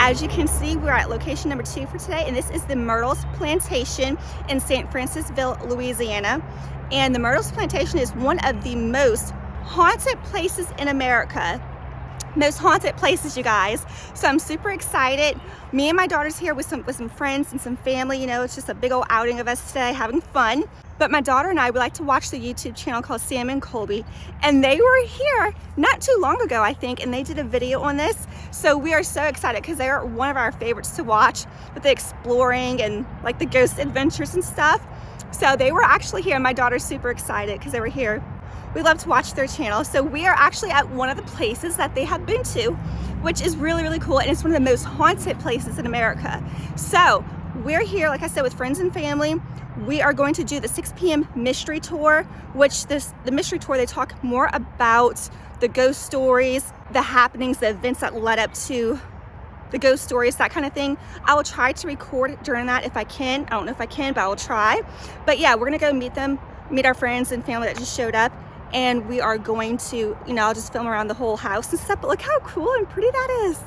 as you can see, we're at location number 2 for today, and this is the Myrtle Plantation in St. Francisville, Louisiana. And the Myrtle Plantation is one of the most haunted places in America. Most haunted places, you guys. So I'm super excited. Me and my daughter's here with some friends and some family. You know, it's just a big old outing of us today, having fun. But my daughter and I would like to watch the YouTube channel called Sam and Colby, and they were here not too long ago, I think, and they did a video on this. So we are so excited because they are one of our favorites to watch with the exploring and like the ghost adventures and stuff. So they were actually here, and my daughter's super excited because they were here. We love to watch their channel. So we are actually at one of the places that they have been to, which is really, really cool. And it's one of the most haunted places in America. So we're here, like I said, with friends and family. We are going to do the 6 p.m. mystery tour, which the mystery tour, they talk more about the ghost stories, the happenings, the events that led up to the ghost stories, that kind of thing. I will try to record during that if I can. I don't know if I can, but I will try. But yeah, we're gonna go meet our friends and family that just showed up. And we are going to, you know, I'll just film around the whole house and stuff, but look how cool and pretty that is.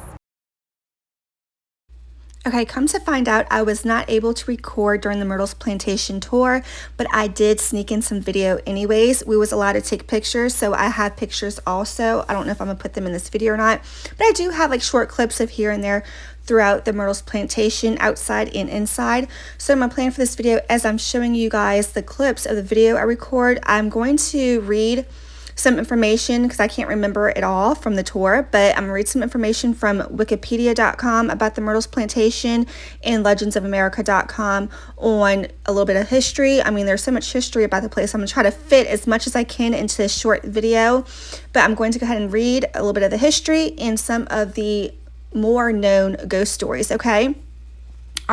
Okay, come to find out, I was not able to record during the Myrtle Plantation tour, but I did sneak in some video anyways. We was allowed to take pictures, so I have pictures also. I don't know if I'm gonna put them in this video or not, but I do have like short clips of here and there throughout the Myrtle Plantation, outside and inside. So my plan for this video, as I'm showing you guys the clips of the video I record, I'm going to read some information because I can't remember it all from the tour, but I'm gonna read some information from wikipedia.com about the Myrtle Plantation and legendsofamerica.com on a little bit of history. I mean, there's so much history about the place. I'm gonna try to fit as much as I can into this short video, but I'm going to go ahead and read a little bit of the history and some of the more known ghost stories, okay? All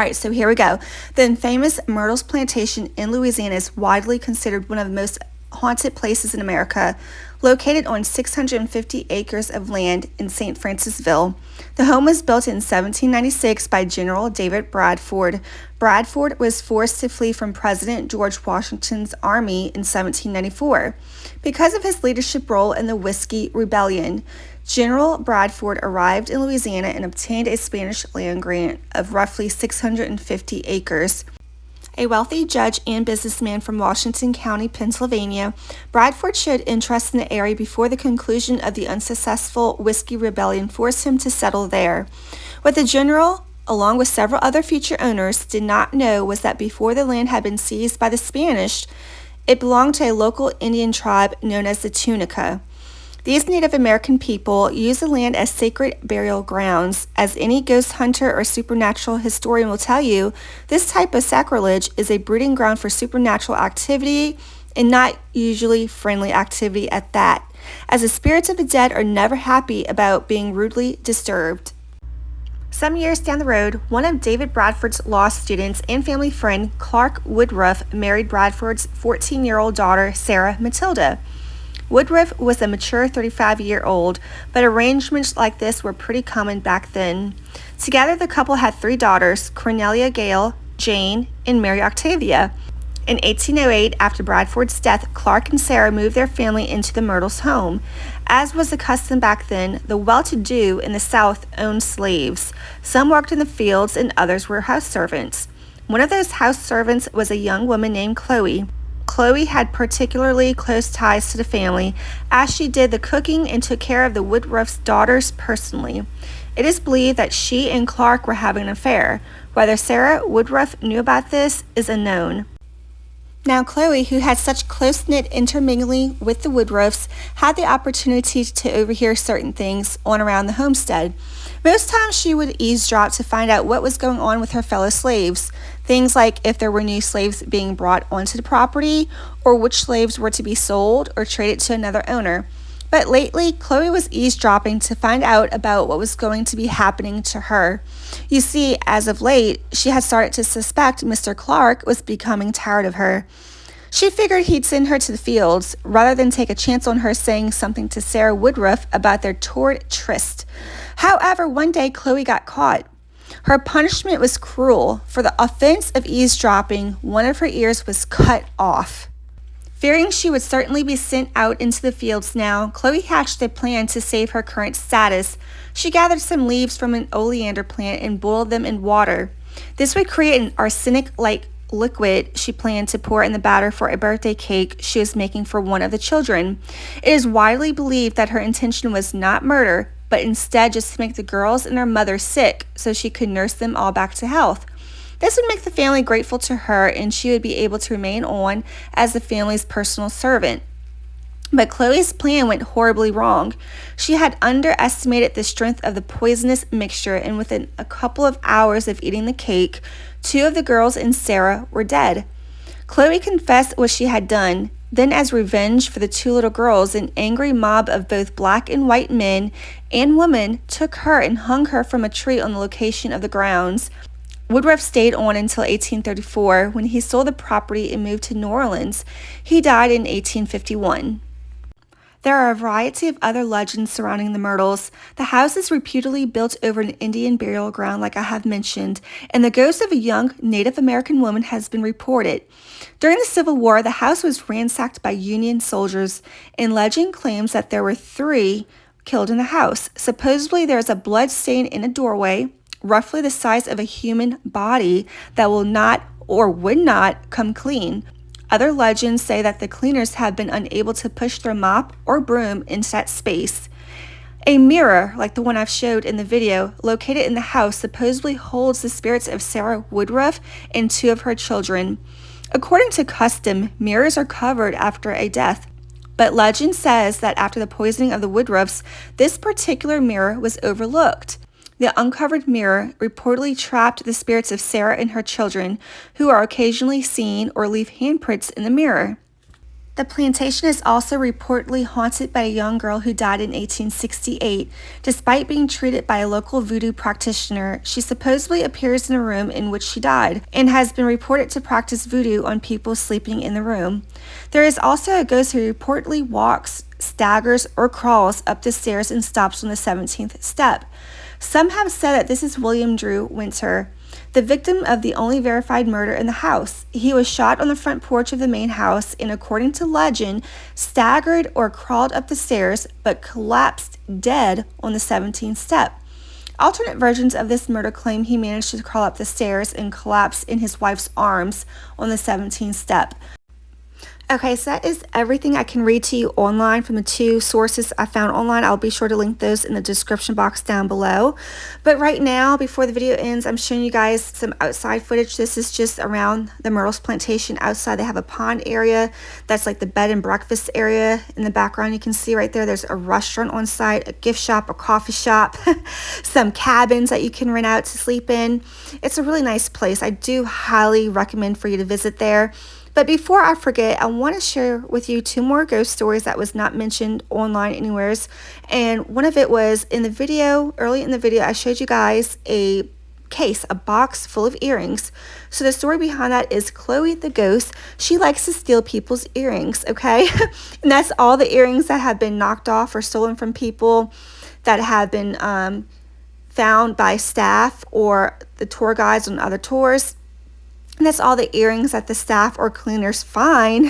right, so here we go. The infamous Myrtle Plantation in Louisiana is widely considered one of the most haunted places in America. Located on 650 acres of land in St. Francisville, the home was built in 1796 by General David Bradford. Bradford was forced to flee from President George Washington's army in 1794 because of his leadership role in the Whiskey Rebellion. General Bradford arrived in Louisiana and obtained a Spanish land grant of roughly 650 acres. A wealthy judge and businessman from Washington County, Pennsylvania, Bradford showed interest in the area before the conclusion of the unsuccessful Whiskey Rebellion forced him to settle there. What the general, along with several other future owners, did not know was that before the land had been seized by the Spanish, it belonged to a local Indian tribe known as the Tunica. These Native American people use the land as sacred burial grounds. As any ghost hunter or supernatural historian will tell you, this type of sacrilege is a breeding ground for supernatural activity, and not usually friendly activity at that, as the spirits of the dead are never happy about being rudely disturbed. Some years down the road, one of David Bradford's law students and family friend, Clark Woodruff, married Bradford's 14-year-old daughter, Sarah Matilda. Woodruff was a mature 35-year-old, but arrangements like this were pretty common back then. Together, the couple had 3 daughters, Cornelia Gale, Jane, and Mary Octavia. In 1808, after Bradford's death, Clark and Sarah moved their family into the Myrtles' home. As was the custom back then, the well-to-do in the South owned slaves. Some worked in the fields and others were house servants. One of those house servants was a young woman named Chloe. Chloe had particularly close ties to the family, as she did the cooking and took care of the Woodruff's daughters personally. It is believed that she and Clark were having an affair. Whether Sarah Woodruff knew about this is unknown. Now, Chloe, who had such close-knit intermingling with the Woodruffs, had the opportunity to overhear certain things on around the homestead. Most times she would eavesdrop to find out what was going on with her fellow slaves. Things like if there were new slaves being brought onto the property, or which slaves were to be sold or traded to another owner. But lately, Chloe was eavesdropping to find out about what was going to be happening to her. You see, as of late, she had started to suspect Mr. Clark was becoming tired of her. She figured he'd send her to the fields, rather than take a chance on her saying something to Sarah Woodruff about their torrid tryst. However, one day Chloe got caught. Her punishment was cruel. For the offense of eavesdropping, one of her ears was cut off. Fearing she would certainly be sent out into the fields now, Chloe hatched a plan to save her current status. She gathered some leaves from an oleander plant and boiled them in water. This would create an arsenic-like liquid she planned to pour in the batter for a birthday cake she was making for one of the children. It is widely believed that her intention was not murder, but instead just to make the girls and their mother sick so she could nurse them all back to health. This would make the family grateful to her, and she would be able to remain on as the family's personal servant. But Chloe's plan went horribly wrong. She had underestimated the strength of the poisonous mixture, and within a couple of hours of eating the cake, 2 of the girls and Sarah were dead. Chloe confessed what she had done. Then, as revenge for the 2 little girls, an angry mob of both black and white men and women took her and hung her from a tree on the location of the grounds. Woodruff stayed on until 1834, when he sold the property and moved to New Orleans. He died in 1851. There are a variety of other legends surrounding the Myrtles. The house is reputedly built over an Indian burial ground, like I have mentioned, and the ghost of a young Native American woman has been reported. During the Civil War, the house was ransacked by Union soldiers, and legend claims that there were 3 killed in the house. Supposedly, there is a blood stain in a doorway, roughly the size of a human body, that will not or would not come clean. Other legends say that the cleaners have been unable to push their mop or broom into that space. A mirror, like the one I've showed in the video, located in the house supposedly holds the spirits of Sarah Woodruff and 2 of her children. According to custom, mirrors are covered after a death, but legend says that after the poisoning of the Woodruffs, this particular mirror was overlooked. The uncovered mirror reportedly trapped the spirits of Sarah and her children, who are occasionally seen or leave handprints in the mirror. The plantation is also reportedly haunted by a young girl who died in 1868. Despite being treated by a local voodoo practitioner, she supposedly appears in a room in which she died and has been reported to practice voodoo on people sleeping in the room. There is also a ghost who reportedly walks, staggers, or crawls up the stairs and stops on the 17th step. Some have said that this is William Drew Winter, the victim of the only verified murder in the house. He was shot on the front porch of the main house and, according to legend, staggered or crawled up the stairs but collapsed dead on the 17th step. Alternate versions of this murder claim he managed to crawl up the stairs and collapse in his wife's arms on the 17th step. Okay, so that is everything I can read to you online from the 2 sources I found online. I'll be sure to link those in the description box down below. But right now, before the video ends, I'm showing you guys some outside footage. This is just around the Myrtle Plantation outside. They have a pond area. That's like the bed and breakfast area. In the background, you can see right there, there's a restaurant on site, a gift shop, a coffee shop, some cabins that you can rent out to sleep in. It's a really nice place. I do highly recommend for you to visit there. But before I forget, I want to share with you 2 more ghost stories that was not mentioned online anywheres. And one of it was in the video, early in the video, I showed you guys a case, a box full of earrings. So the story behind that is Chloe the ghost. She likes to steal people's earrings, okay? And that's all the earrings that have been knocked off or stolen from people that have been found by staff or the tour guides on other tours. And that's all the earrings that the staff or cleaners find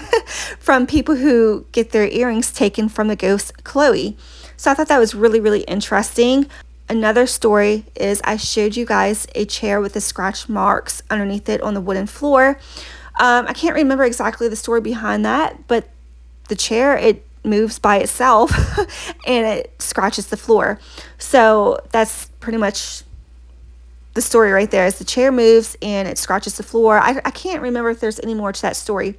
from people who get their earrings taken from the ghost Chloe. So I thought that was really, really interesting. Another story is I showed you guys a chair with the scratch marks underneath it on the wooden floor. I can't remember exactly the story behind that, but the chair, it moves by itself and it scratches the floor. So that's pretty much the story right there. Is the chair moves and it scratches the floor. I can't remember if there's any more to that story.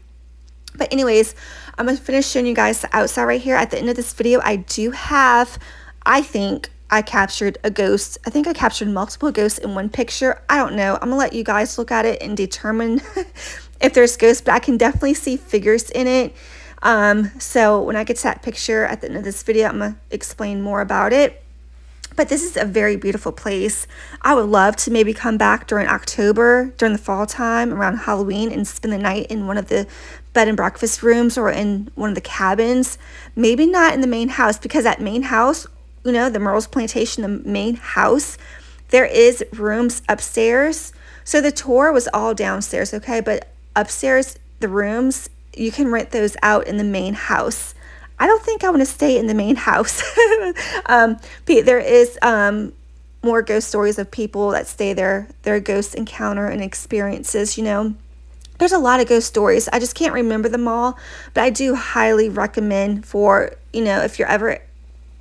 But anyways, I'm going to finish showing you guys the outside right here. At the end of this video, I do have, I think I captured a ghost. I think I captured multiple ghosts in one picture. I don't know. I'm going to let you guys look at it and determine if there's ghosts, but I can definitely see figures in it. So when I get to that picture at the end of this video, I'm going to explain more about it. But this is a very beautiful place. I would love to maybe come back during October, during the fall time, around Halloween, and spend the night in one of the bed and breakfast rooms or in one of the cabins. Maybe not in the main house, because that main house, you know, the Myrtle Plantation, the main house, there is rooms upstairs. So the tour was all downstairs, okay? But upstairs, the rooms you can rent those out in the main house. I don't think I want to stay in the main house. There is more ghost stories of people that stay there, their ghost encounter and experiences, you know. There's a lot of ghost stories. I just can't remember them all, but I do highly recommend for, you know, if you're ever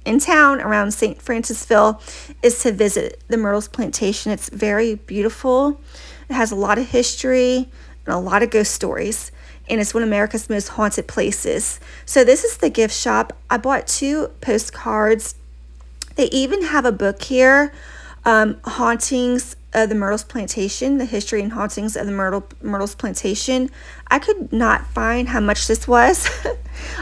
in town around St. Francisville, is to visit the Myrtle Plantation. It's very beautiful. It has a lot of history and a lot of ghost stories, and it's one of America's most haunted places. So this is the gift shop. I bought 2 postcards. They even have a book here, Hauntings of the Myrtle Plantation, the history and hauntings of the Myrtle Plantation. I could not find how much this was.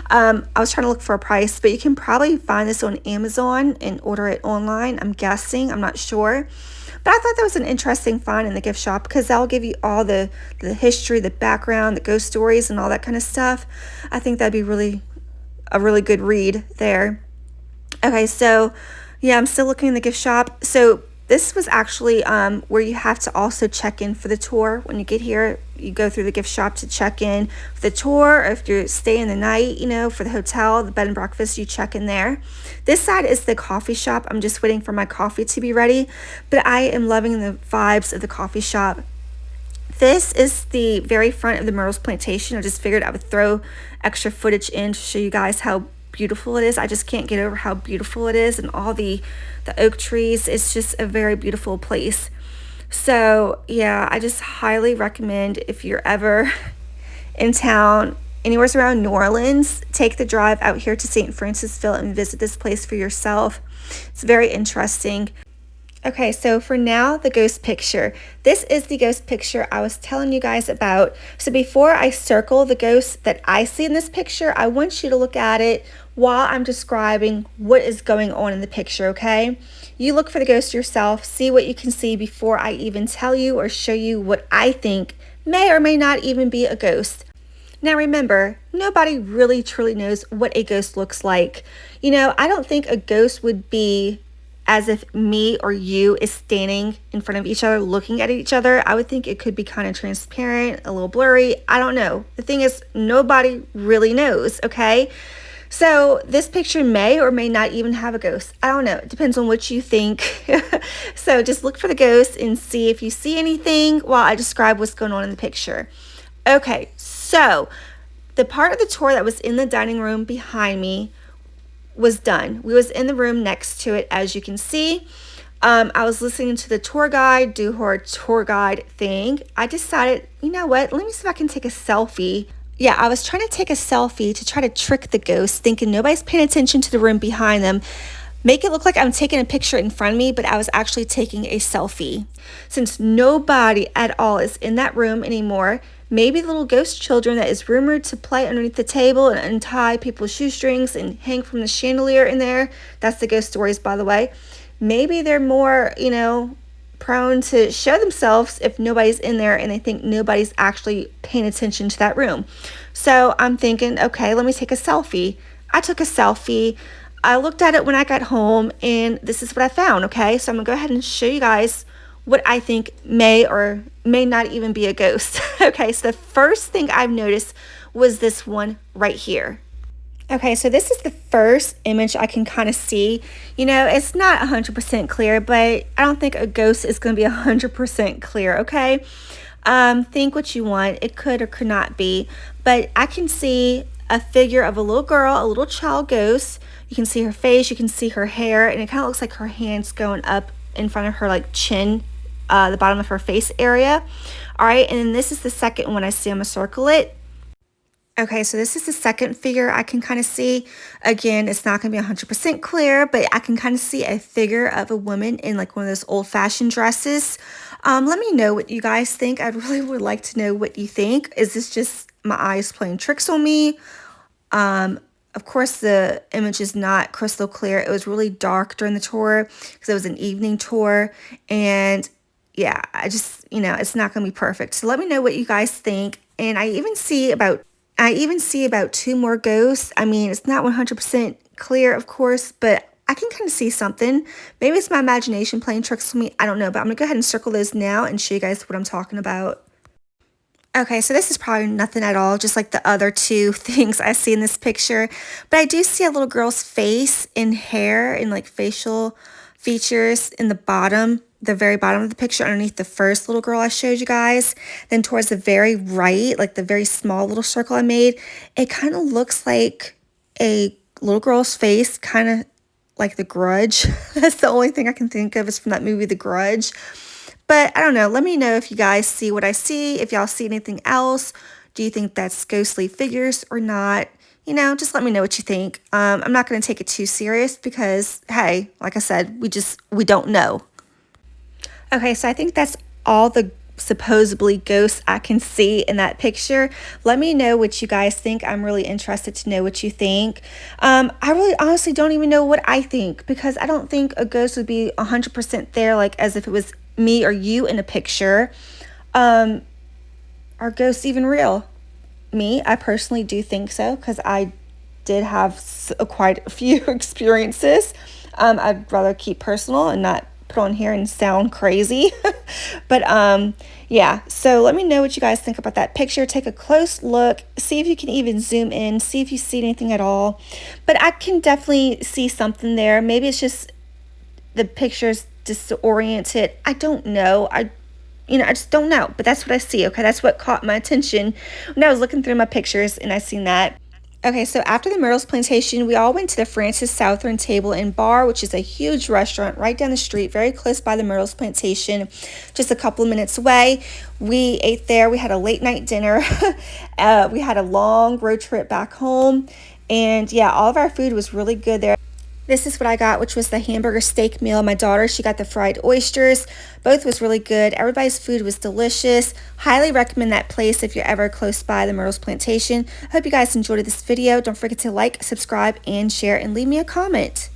I was trying to look for a price, but you can probably find this on Amazon and order it online, I'm guessing. I'm not sure. But I thought that was an interesting find in the gift shop because that'll give you all the history, the background, the ghost stories, and all that kind of stuff. I think that'd be a really good read there. Okay, so yeah, I'm still looking in the gift shop. So this was actually where you have to also check in for the tour. When you get here, you go through the gift shop to check in for the tour, or if you're staying the night, you know, for the hotel, the bed and breakfast, you check in there. This side is the coffee shop. I'm just waiting for my coffee to be ready, but I am loving the vibes of the coffee shop. This is the very front of the Myrtle Plantation. I just figured I would throw extra footage in to show you guys how beautiful it is. I just can't get over how beautiful it is, and all the oak trees. It's just a very beautiful place. So yeah, I just highly recommend, if you're ever in town anywhere around New Orleans, take the drive out here to St. Francisville and visit this place for yourself. It's very interesting. Okay, so for now, the ghost picture. This is the ghost picture I was telling you guys about. So before I circle the ghost that I see in this picture, I want you to look at it while I'm describing what is going on in the picture, okay? You look for the ghost yourself, see what you can see before I even tell you or show you what I think may or may not even be a ghost. Now remember, nobody really truly knows what a ghost looks like. You know, I don't think a ghost would be as if me or you is standing in front of each other looking at each other. I would think it could be kind of transparent, a little blurry. I don't know. The thing is, nobody really knows, okay? So this picture may or may not even have a ghost. I don't know. It depends on what you think. So just look for the ghost and see if you see anything while I describe what's going on in the picture. Okay, so the part of the tour that was in the dining room behind me was done. We was in the room next to it, as you can see. I was listening to the tour guide do her tour guide thing. I decided, you know what, let me see if I can take a selfie. Yeah, I was trying to take a selfie to try to trick the ghost, thinking nobody's paying attention to the room behind them. Make it look like I'm taking a picture in front of me, but I was actually taking a selfie. Since nobody at all is in that room anymore, maybe the little ghost children that is rumored to play underneath the table and untie people's shoestrings and hang from the chandelier in there. That's the ghost stories, by the way. Maybe they're more, you know, prone to show themselves if nobody's in there and they think nobody's actually paying attention to that room. So I'm thinking, okay, let me take a selfie. I took a selfie. I looked at it when I got home, and this is what I found, okay? So I'm gonna go ahead and show you guys what I think may or may not even be a ghost. Okay, so the first thing I've noticed was this one right here. Okay, so this is the first image I can kind of see. You know, it's not 100% clear, but I don't think a ghost is going to be 100% clear, okay? Think what you want. It could or could not be, but I can see a figure of a little girl, a little child ghost. You can see her face, you can see her hair, and it kind of looks like her hands going up in front of her, like chin, the bottom of her face area. All right, and then this is the second one I see. I'm gonna circle it. Okay, so this is the second figure I can kind of see. Again, it's not going to be 100% clear, but I can kind of see a figure of a woman in like one of those old-fashioned dresses. Let me know what you guys think. I really would like to know what you think. Is this just my eyes playing tricks on me? Of course, the image is not crystal clear. It was really dark during the tour because it was an evening tour. And yeah, I just, you know, it's not going to be perfect. So let me know what you guys think. And I even see about 2 more ghosts. I mean, it's not 100% clear, of course, but I can kind of see something. Maybe it's my imagination playing tricks on me. I don't know, but I'm going to go ahead and circle those now and show you guys what I'm talking about. Okay, so this is probably nothing at all, just like the other two things I see in this picture. But I do see a little girl's face and hair and like facial features in the bottom, the very bottom of the picture underneath the first little girl I showed you guys. Then towards the very right, like the very small little circle I made, it kind of looks like a little girl's face, kind of like The Grudge. That's the only thing I can think of is from that movie, The Grudge. But I don't know. Let me know if you guys see what I see. If y'all see anything else. Do you think that's ghostly figures or not? You know, just let me know what you think. I'm not going to take it too serious because, hey, like I said, we don't know. Okay, so I think that's all the supposedly ghosts I can see in that picture. Let me know what you guys think. I'm really interested to know what you think. I really honestly don't even know what I think because I don't think a ghost would be 100% there, like as if it was me or you in a picture. Are ghosts even real? Me, I personally do think so because I did have quite a few experiences. I'd rather keep personal and not put on here and sound crazy. But yeah, so let me know what you guys think about that picture. Take a close look, see if you can even zoom in, see if you see anything at all. But I can definitely see something there. Maybe it's just the picture's disoriented. I don't know. I just don't know. But that's what I see. Okay, that's what caught my attention when I was looking through my pictures and I seen that. Okay, so after the Myrtle Plantation, we all went to the Francis Southern Table and Bar, which is a huge restaurant right down the street, very close by the Myrtle Plantation, just a couple of minutes away. We ate there. We had a late night dinner. We had a long road trip back home. And yeah, all of our food was really good there. This is what I got, which was the hamburger steak meal. My daughter, she got the fried oysters. Both was really good. Everybody's food was delicious. Highly recommend that place if you're ever close by the Myrtle Plantation. I hope you guys enjoyed this video. Don't forget to like, subscribe, and share, and leave me a comment.